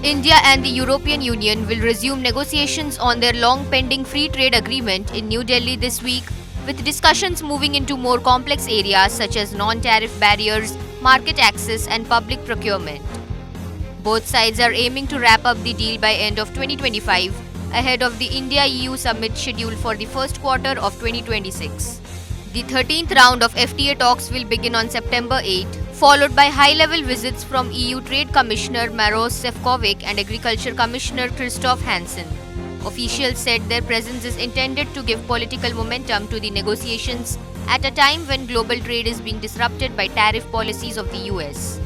India and the European Union will resume negotiations on their long-pending free trade agreement in New Delhi this week, with discussions moving into more complex areas such as non-tariff barriers, market access, and public procurement. Both sides are aiming to wrap up the deal by end of 2025, ahead of the India-EU summit scheduled for the first quarter of 2026. The 13th round of FTA talks will begin on September 8, followed by high-level visits from EU Trade Commissioner Maros Sefcovic and Agriculture Commissioner Christoph Hansen. Officials said their presence is intended to give political momentum to the negotiations at a time when global trade is being disrupted by tariff policies of the US.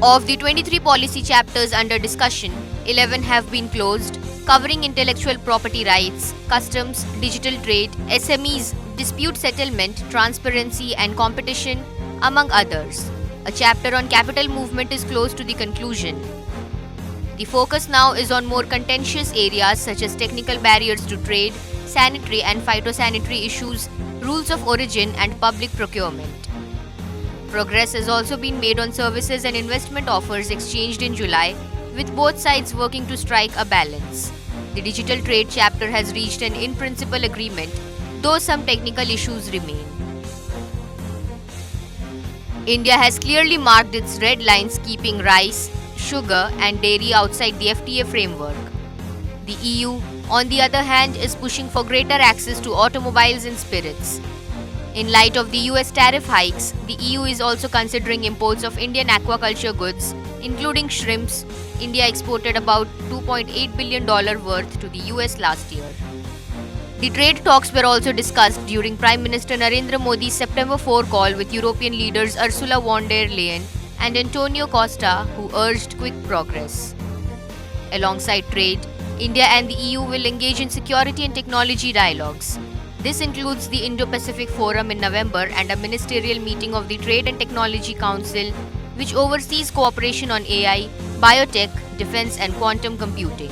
Of the 23 policy chapters under discussion, 11 have been closed, covering intellectual property rights, customs, digital trade, SMEs, dispute settlement, transparency and competition, among others. A chapter on capital movement is close to the conclusion. The focus now is on more contentious areas such as technical barriers to trade, sanitary and phytosanitary issues, rules of origin and public procurement. Progress has also been made on services and investment offers exchanged in July, with both sides working to strike a balance. The digital trade chapter has reached an in-principle agreement, though some technical issues remain. India has clearly marked its red lines, keeping rice, sugar and dairy outside the FTA framework. The EU, on the other hand, is pushing for greater access to automobiles and spirits. In light of the US tariff hikes, the EU is also considering imports of Indian aquaculture goods, including shrimps. India exported about $2.8 billion worth to the US last year. The trade talks were also discussed during Prime Minister Narendra Modi's September 4 call with European leaders Ursula von der Leyen and Antonio Costa, who urged quick progress. Alongside trade, India and the EU will engage in security and technology dialogues. This includes the Indo-Pacific Forum in November and a ministerial meeting of the Trade and Technology Council, which oversees cooperation on AI, biotech, defense and quantum computing.